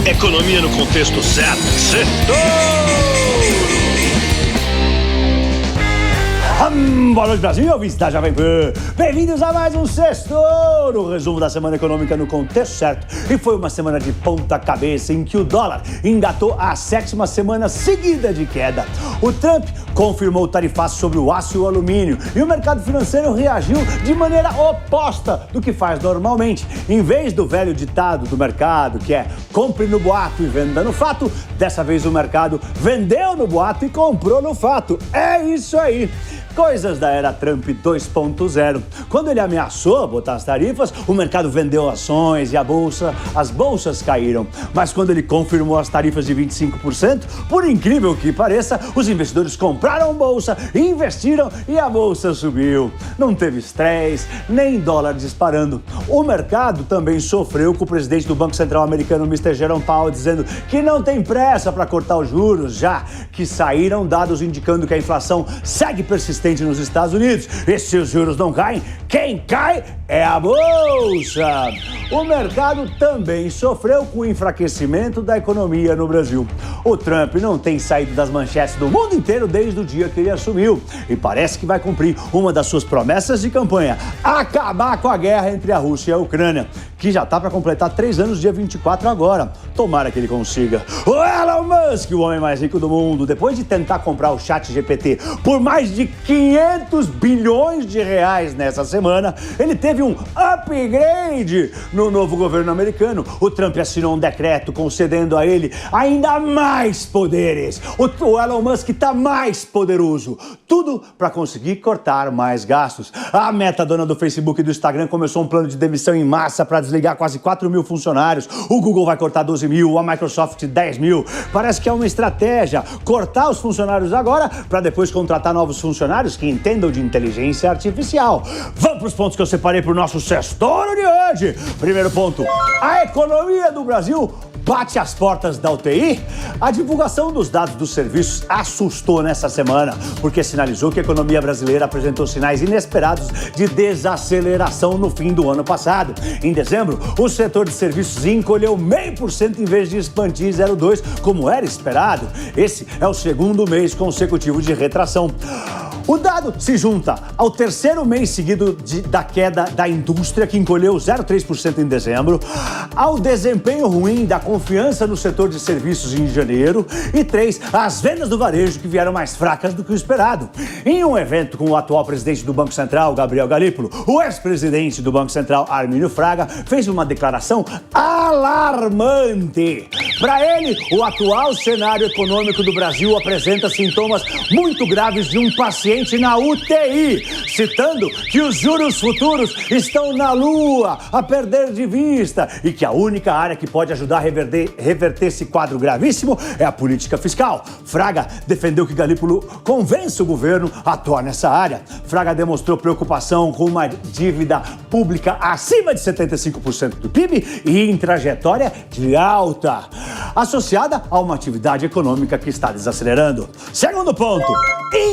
Economia no contexto certo. Boa noite, Brasil, ouvintes da Jovem Pan. Bem-vindos a mais um Sextou, resumo da semana econômica no contexto certo. E foi uma semana de ponta cabeça em que o dólar engatou a 7ª semana seguida de queda. O Trump confirmou o tarifaço sobre o aço e o alumínio e o mercado financeiro reagiu de maneira oposta do que faz normalmente. Em vez do velho ditado do mercado, que é compre no boato e venda no fato, dessa vez o mercado vendeu no boato e comprou no fato. É isso aí. Coisas da era Trump 2.0. Quando ele ameaçou botar as tarifas, o mercado vendeu ações e as bolsas caíram. Mas quando ele confirmou as tarifas de 25%, por incrível que pareça, os investidores compraram bolsa, investiram e a bolsa subiu. Não teve estresse, nem dólar disparando. O mercado também sofreu com o presidente do Banco Central americano, Mr. Jerome Powell, dizendo que não tem pressa para cortar os juros, já que saíram dados indicando que a inflação segue persistente nos Estados Unidos. E se os juros não caem, quem cai é a bolsa. O mercado também sofreu com o enfraquecimento da economia no Brasil. O Trump não tem saído das manchetes do mundo inteiro desde o dia que ele assumiu e parece que vai cumprir uma das suas promessas de campanha: acabar com a guerra entre a Rússia e a Ucrânia, que já está para completar 3 anos, dia 24 agora. Tomara que ele consiga. O Elon Musk, o homem mais rico do mundo, depois de tentar comprar o ChatGPT por mais de 500 bilhões de reais nessa semana, ele teve um upgrade no novo governo americano. O Trump assinou um decreto concedendo a ele ainda mais poderes. O Elon Musk está mais poderoso. Tudo para conseguir cortar mais gastos. A Meta, dona do Facebook e do Instagram, começou um plano de demissão em massa para desligar quase 4 mil funcionários. O Google vai cortar 12 mil, a Microsoft 10 mil. Parece que é uma estratégia cortar os funcionários agora para depois contratar novos funcionários que entendam de inteligência artificial. Vamos para os pontos que eu separei para o nosso Sextou de hoje. Primeiro ponto: a economia do Brasil bate as portas da UTI? A divulgação dos dados dos serviços assustou nessa semana, porque sinalizou que a economia brasileira apresentou sinais inesperados de desaceleração no fim do ano passado. Em dezembro, o setor de serviços encolheu 0,5% em vez de expandir 0,2%, como era esperado. Esse é o segundo mês consecutivo de retração. O dado se junta ao terceiro mês seguido da queda da indústria, que encolheu 0,3% em dezembro, ao desempenho ruim da confiança no setor de serviços em janeiro e 3, as vendas do varejo, que vieram mais fracas do que o esperado. Em um evento com o atual presidente do Banco Central, Gabriel Galípolo, o ex-presidente do Banco Central, Armínio Fraga, fez uma declaração alarmante. Para ele, o atual cenário econômico do Brasil apresenta sintomas muito graves de um paciente na UTI, citando que os juros futuros estão na lua, a perder de vista, e que a única área que pode ajudar a reverter esse quadro gravíssimo é a política fiscal. Fraga defendeu que Galípolo convença o governo a atuar nessa área. Fraga demonstrou preocupação com uma dívida pública acima de 75% do PIB e em trajetória de alta, associada a uma atividade econômica que está desacelerando. Segundo ponto: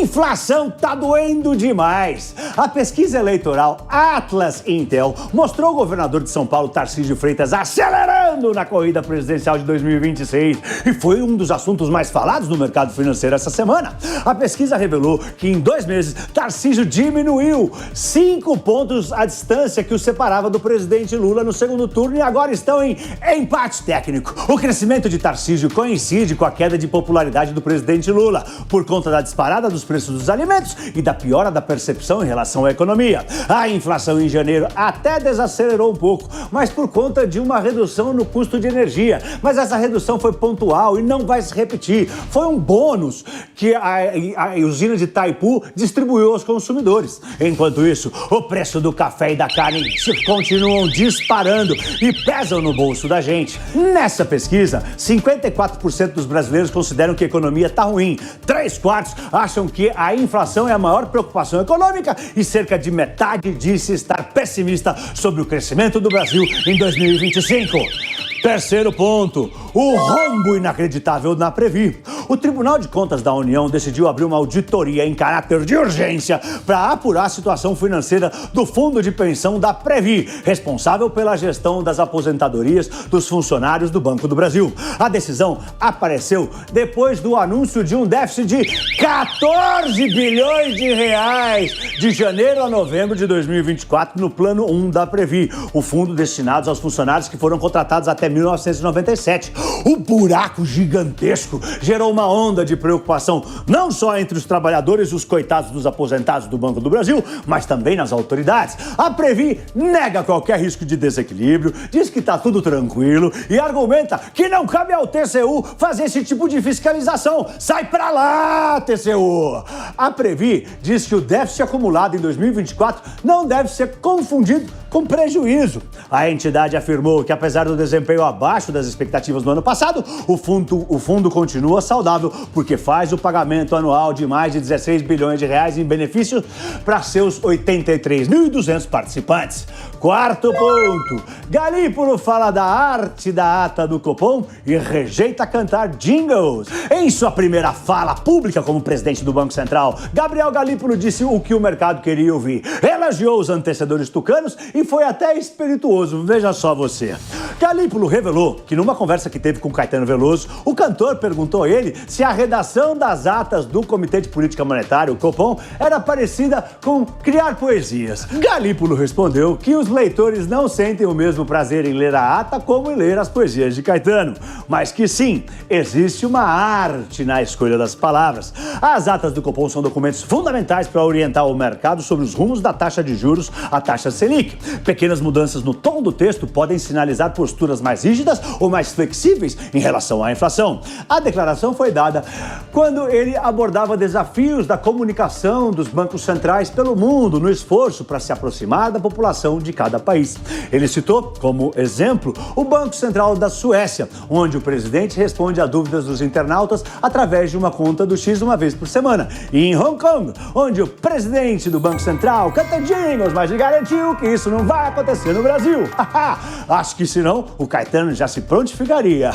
inflação tá doendo demais. A pesquisa eleitoral Atlas Intel mostrou o governador de São Paulo, Tarcísio Freitas, acelerando na corrida presidencial de 2026 e foi um dos assuntos mais falados no mercado financeiro essa semana. A pesquisa revelou que em 2 meses Tarcísio diminuiu 5 pontos a distância que o separava do presidente Lula no segundo turno e agora estão em empate técnico. O crescimento de Tarcísio coincide com a queda de popularidade do presidente Lula por conta da disparada dos preços dos alimentos e da piora da percepção em relação à economia. A inflação em janeiro até desacelerou um pouco, mas por conta de uma redução no custo de energia. Mas essa redução foi pontual e não vai se repetir. Foi um bônus que a usina de Itaipu distribuiu aos consumidores. Enquanto isso, o preço do café e da carne continuam disparando e pesam no bolso da gente. Nessa pesquisa, 54% dos brasileiros consideram que a economia está ruim. 3/4 acham que a inflação é a maior preocupação econômica e cerca de metade disse estar pessimista sobre o crescimento do Brasil em 2025. Terceiro ponto: o rombo inacreditável na Previ. o Tribunal de Contas da União decidiu abrir uma auditoria em caráter de urgência para apurar a situação financeira do fundo de pensão da Previ, responsável pela gestão das aposentadorias dos funcionários do Banco do Brasil. A decisão apareceu depois do anúncio de um déficit de 14 bilhões de reais de janeiro a novembro de 2024 no Plano 1 da Previ, o fundo destinado aos funcionários que foram contratados até 1997. O buraco gigantesco gerou uma onda de preocupação não só entre os trabalhadores e os coitados dos aposentados do Banco do Brasil, mas também nas autoridades. A Previ nega qualquer risco de desequilíbrio, diz que está tudo tranquilo e argumenta que não cabe ao TCU fazer esse tipo de fiscalização. Sai pra lá, TCU! A Previ diz que o déficit acumulado em 2024 não deve ser confundido com prejuízo. A entidade afirmou que, apesar do desempenho abaixo das expectativas no ano passado, o fundo continua saudável porque faz o pagamento anual de mais de 16 bilhões de reais em benefícios para seus 83.200 participantes. Quarto ponto. Galípolo fala da arte da ata do Copom e rejeita cantar jingles. Em sua primeira fala pública como presidente do Banco Central, Gabriel Galípolo disse o que o mercado queria ouvir. Elogiou os antecessores tucanos e foi até espirituoso, veja só você. Galípolo revelou que numa conversa que teve com Caetano Veloso, o cantor perguntou a ele se a redação das atas do Comitê de Política Monetária, o Copom, era parecida com criar poesias. Galípolo respondeu que os leitores não sentem o mesmo prazer em ler a ata como em ler as poesias de Caetano, mas que sim, existe uma arte na escolha das palavras. As atas do Copom são documentos fundamentais para orientar o mercado sobre os rumos da taxa de juros, a taxa Selic. Pequenas mudanças no tom do texto podem sinalizar posturas mais rígidas ou mais flexíveis em relação à inflação. A declaração foi dada quando ele abordava desafios da comunicação dos bancos centrais pelo mundo no esforço para se aproximar da população de cada país. Ele citou como exemplo o Banco Central da Suécia, onde o presidente responde a dúvidas dos internautas através de uma conta do X uma vez por semana. E em Hong Kong, onde o presidente do Banco Central canta jingles, mas garantiu que isso não vai acontecer no Brasil. Acho que senão o Caetano já se prontificaria.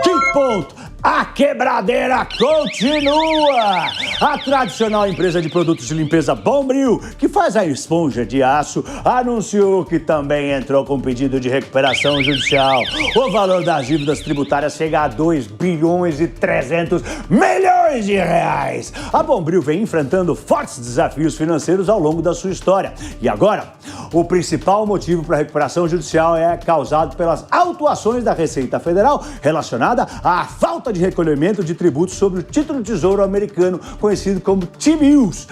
Quinto ponto. A quebradeira continua! A tradicional empresa de produtos de limpeza Bombril, que faz a esponja de aço, anunciou que também entrou com pedido de recuperação judicial. O valor das dívidas tributárias chega a 2 bilhões e 300 milhões de reais. A Bombril vem enfrentando fortes desafios financeiros ao longo da sua história. E agora, o principal motivo para a recuperação judicial é causado pelas autuações da Receita Federal relacionada à falta de recolhimento de tributos sobre o título Tesouro americano, conhecido como T-Bills.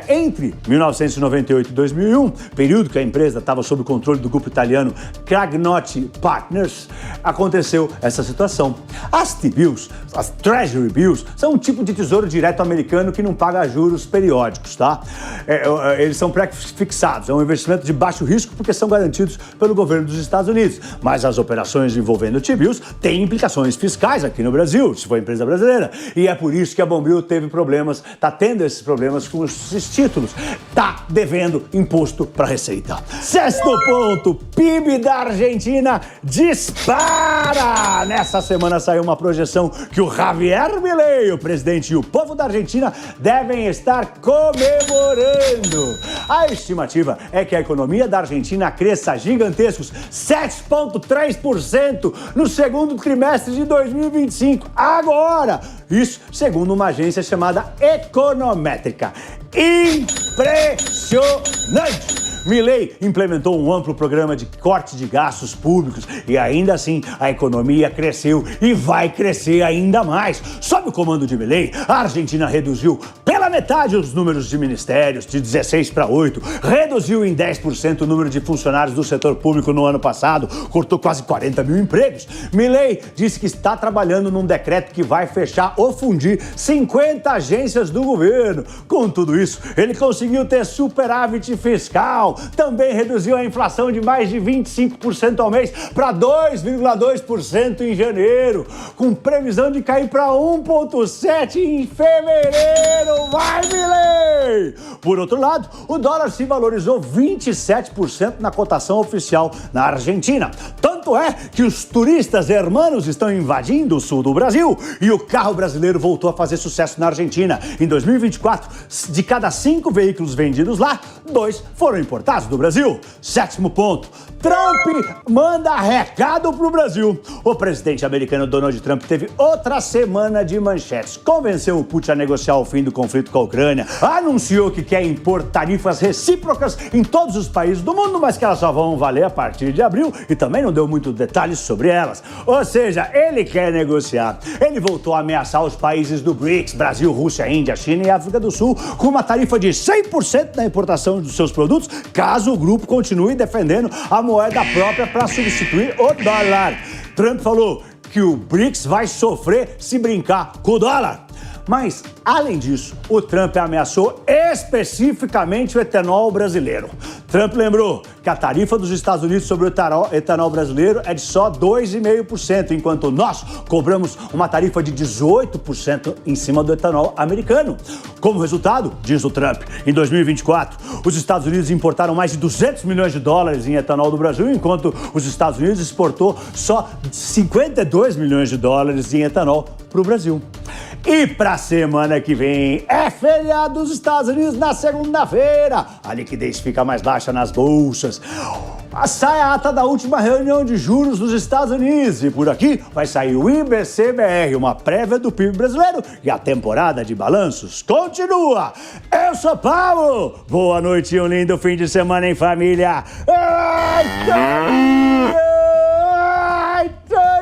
Entre 1998 e 2001, período que a empresa estava sob o controle do grupo italiano Cragnotti Partners, aconteceu essa situação. As T-Bills, as Treasury Bills, são um tipo de tesouro direto americano que não paga juros periódicos, tá? Eles são pré-fixados, é um investimento de baixo risco porque são garantidos pelo governo dos Estados Unidos. Mas as operações envolvendo T-Bills têm implicações fiscais aqui no Brasil, se for empresa brasileira. E é por isso que a Bombril teve problemas, tá tendo esses problemas com esses títulos. Tá devendo imposto para a Receita. Sexto ponto, PIB da Argentina dispara! Nessa semana saiu uma projeção que o Javier Milei, o presidente, e o povo da Argentina devem estar comemorando. A estimativa é que a economia da Argentina cresça gigantescos 7,3% no segundo trimestre de 2025. Agora, isso segundo uma agência chamada Econométrica. Impressionante! Milei implementou um amplo programa de corte de gastos públicos e ainda assim a economia cresceu e vai crescer ainda mais. Sob o comando de Milei, a Argentina reduziu pela metade os números de ministérios, de 16 para 8, reduziu em 10% o número de funcionários do setor público no ano passado, cortou quase 40 mil empregos. Milei disse que está trabalhando num decreto que vai fechar ou fundir 50 agências do governo. Com tudo isso, ele conseguiu ter superávit fiscal, também reduziu a inflação de mais de 25% ao mês para 2,2% em janeiro, com previsão de cair para 1,7% em fevereiro. Vai, Milei! Por outro lado, o dólar se valorizou 27% na cotação oficial na Argentina. Tanto Tanto é que os turistas hermanos estão invadindo o sul do Brasil e o carro brasileiro voltou a fazer sucesso na Argentina. Em 2024, de cada 5 veículos vendidos lá, 2 foram importados do Brasil. 7º ponto. Trump manda recado pro Brasil. O presidente americano Donald Trump teve outra semana de manchetes. Convenceu o Putin a negociar o fim do conflito com a Ucrânia. Anunciou que quer impor tarifas recíprocas em todos os países do mundo, mas que elas só vão valer a partir de abril, e também não deu muitos detalhes sobre elas. Ou seja, ele quer negociar. Ele voltou a ameaçar os países do BRICS, Brasil, Rússia, Índia, China e África do Sul, com uma tarifa de 100% na importação dos seus produtos, caso o grupo continue defendendo a moeda própria para substituir o dólar. Trump falou que o BRICS vai sofrer se brincar com o dólar. Mas, além disso, o Trump ameaçou especificamente o etanol brasileiro. Trump lembrou que a tarifa dos Estados Unidos sobre o etanol brasileiro é de só 2,5%, enquanto nós cobramos uma tarifa de 18% em cima do etanol americano. Como resultado, diz o Trump, em 2024, os Estados Unidos importaram mais de 200 milhões de dólares em etanol do Brasil, enquanto os Estados Unidos exportou só 52 milhões de dólares em etanol para o Brasil. E pra semana que vem é feriado dos Estados Unidos na segunda-feira. A liquidez fica mais baixa nas bolsas. Sai a ata da última reunião de juros dos Estados Unidos. E por aqui vai sair o IBC-BR, uma prévia do PIB brasileiro. E a temporada de balanços continua. Eu sou Paulo. Boa noite e um lindo fim de semana em família. Ai, Torinho! Ai, Torinho!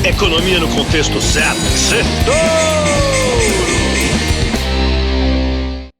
Economia no contexto certo. Certo!